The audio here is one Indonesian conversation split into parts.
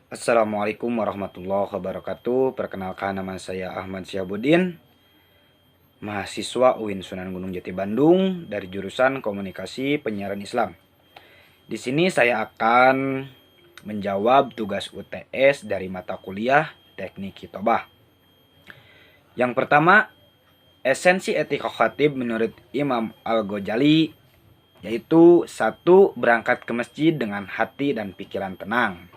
Assalamualaikum warahmatullahi wabarakatuh. Perkenalkan, nama saya Ahmad Syabuddin, mahasiswa UIN Sunan Gunung Jati Bandung dari jurusan Komunikasi Penyiaran Islam. Di sini saya akan menjawab tugas UTS dari mata kuliah Teknik Khitobah. Yang pertama, esensi etika khatib menurut Imam Al-Ghazali yaitu: 1. Berangkat ke masjid dengan hati dan pikiran tenang.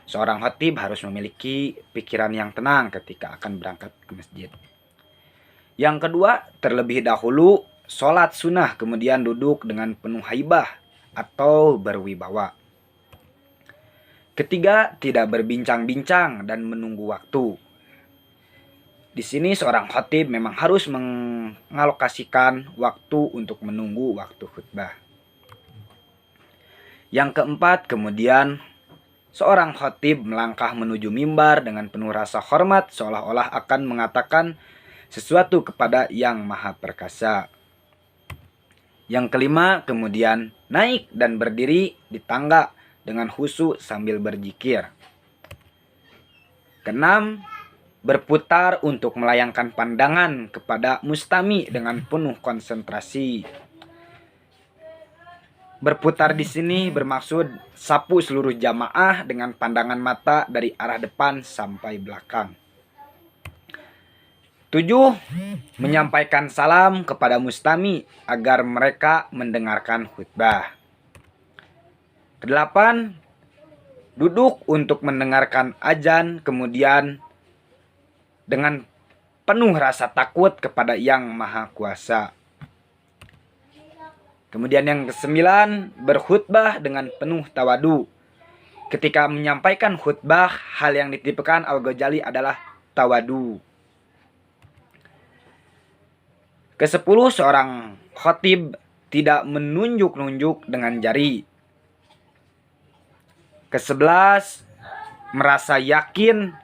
Seorang khatib harus memiliki pikiran yang tenang ketika akan berangkat ke masjid. Yang kedua, terlebih dahulu sholat sunnah kemudian duduk dengan penuh haibah atau berwibawa. Ketiga, tidak berbincang-bincang dan menunggu waktu. Di sini seorang khatib memang harus mengalokasikan waktu untuk menunggu waktu khutbah. Yang keempat, kemudian seorang khatib melangkah menuju mimbar dengan penuh rasa hormat seolah-olah akan mengatakan sesuatu kepada Yang Maha Perkasa. Yang kelima, kemudian naik dan berdiri di tangga dengan khusyuk sambil berzikir. Keenam, berputar untuk melayangkan pandangan kepada mustami dengan penuh konsentrasi. Berputar di sini bermaksud sapu seluruh jamaah dengan pandangan mata dari arah depan sampai belakang. 7. Menyampaikan salam kepada mustami agar mereka mendengarkan khutbah. 8. Duduk untuk mendengarkan azan kemudian dengan penuh rasa takut kepada Yang Maha Kuasa. Kemudian yang ke-9, berkhutbah dengan penuh tawadu. Ketika menyampaikan khutbah, hal yang ditipukan Al-Ghazali adalah tawadu. Ke-10, seorang khatib tidak menunjuk-nunjuk dengan jari. Ke-11, merasa yakin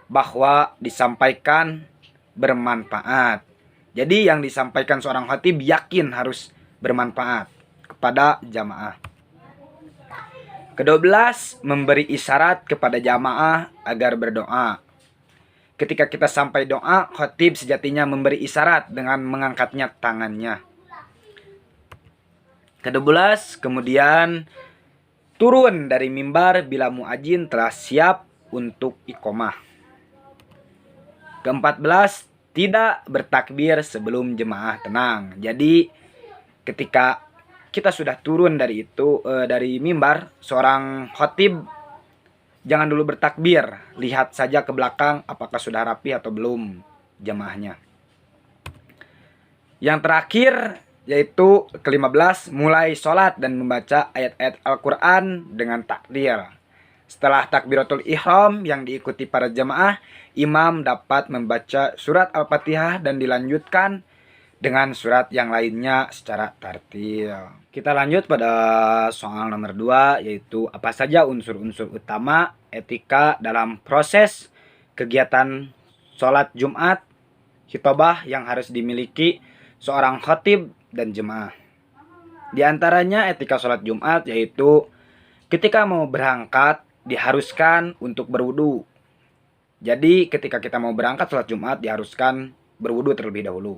bahwa disampaikan bermanfaat. Jadi yang disampaikan seorang khatib yakin harus bermanfaat kepada jamaah. Ke-12, memberi isyarat kepada jamaah agar berdoa. Ketika kita sampai doa, khatib sejatinya memberi isyarat dengan mengangkatnya tangannya. Ke-12, kemudian turun dari mimbar bila muadzin telah siap untuk iqomah. Ke-14, tidak bertakbir sebelum jemaah tenang. Jadi ketika kita sudah turun dari mimbar, seorang khatib jangan dulu bertakbir, lihat saja ke belakang apakah sudah rapi atau belum jemaahnya. Yang terakhir yaitu ke-15, mulai sholat dan membaca ayat-ayat Al-Quran dengan takbir. Setelah takbiratul ihram yang diikuti para jemaah, imam dapat membaca surat Al-Fatihah dan dilanjutkan dengan surat yang lainnya secara tartil. Kita lanjut pada soal nomor 2, yaitu apa saja unsur-unsur utama etika dalam proses kegiatan sholat Jumat khitobah yang harus dimiliki seorang khatib dan jemaah. Di antaranya etika sholat Jumat yaitu ketika mau berangkat diharuskan untuk berwudu. Jadi ketika kita mau berangkat sholat Jumat diharuskan berwudu terlebih dahulu.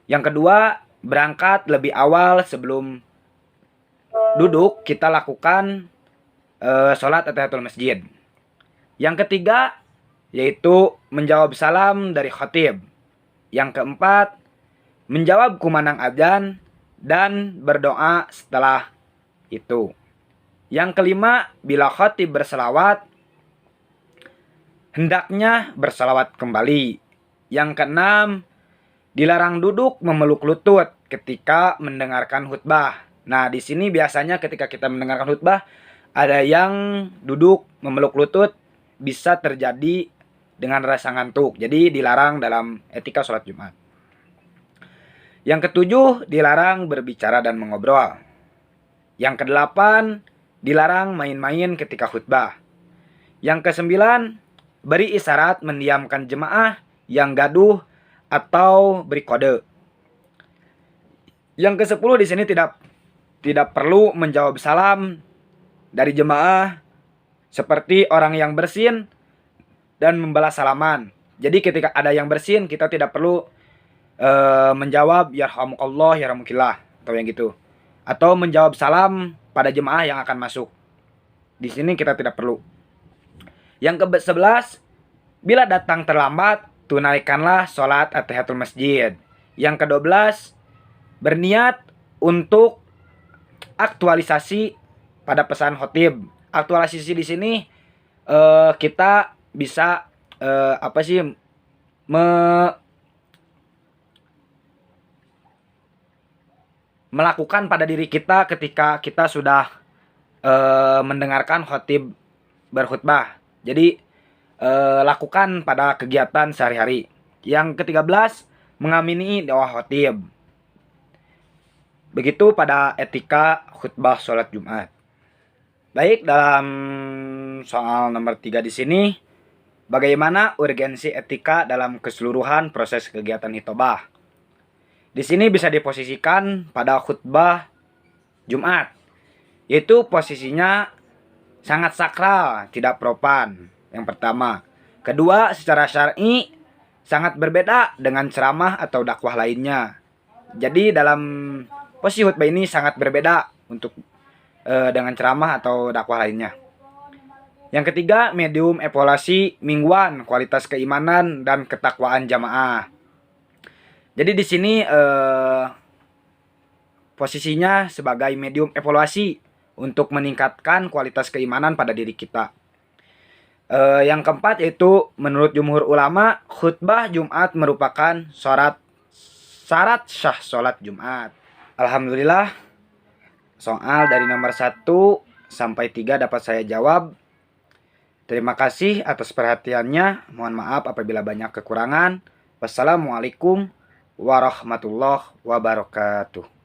Yang kedua, berangkat lebih awal sebelum duduk kita lakukan sholat tahiyatul masjid. Yang ketiga, yaitu menjawab salam dari khatib. Yang keempat, menjawab kumandang azan dan berdoa setelah itu. Yang kelima, bila khatib berselawat, hendaknya berselawat kembali. Yang keenam, dilarang duduk memeluk lutut ketika mendengarkan khutbah. Nah, di sini biasanya ketika kita mendengarkan khutbah, ada yang duduk memeluk lutut, bisa terjadi dengan rasa ngantuk. Jadi dilarang dalam etika sholat Jumat. Yang ketujuh, dilarang berbicara dan mengobrol. Yang kedelapan, dilarang main-main ketika khutbah. Yang kesembilan, beri isyarat mendiamkan jemaah yang gaduh atau beri kode. Yang ke-10 di sini tidak perlu menjawab salam dari jemaah seperti orang yang bersin dan membalas salaman. Jadi ketika ada yang bersin, kita tidak perlu menjawab yarhamukallah, yarhamukillah atau yang gitu. Atau menjawab salam pada jemaah yang akan masuk. Di sini kita tidak perlu. Yang ke-11, bila datang terlambat, tunaikanlah sholat at-tahiyatul masjid. Yang ke-12, berniat untuk aktualisasi pada pesan khotib. Aktualisasi di sini kita bisa melakukan pada diri kita ketika kita sudah mendengarkan khotib berkhutbah. Jadi lakukan pada kegiatan sehari-hari. Yang ke-13, mengamini doa khotib. Begitu pada etika khutbah sholat Jumat. Baik, dalam soal nomor 3 di sini, bagaimana urgensi etika dalam keseluruhan proses kegiatan hitobah? Di sini bisa diposisikan pada khutbah Jumat, yaitu posisinya sangat sakral, tidak propan. Yang pertama. Kedua, secara syar'i sangat berbeda dengan ceramah atau dakwah lainnya. Jadi dalam posisi khutbah ini sangat berbeda untuk dengan ceramah atau dakwah lainnya. Yang ketiga, medium evaluasi mingguan kualitas keimanan dan ketakwaan jamaah. Jadi di sini posisinya sebagai medium evaluasi untuk meningkatkan kualitas keimanan pada diri kita. Yang keempat yaitu menurut jumhur ulama, khutbah Jumat merupakan syarat sah sholat Jumat. Alhamdulillah, soal dari nomor 1 sampai 3 dapat saya jawab. Terima kasih atas perhatiannya. Mohon maaf apabila banyak kekurangan. Wassalamualaikum warahmatullahi wabarakatuh.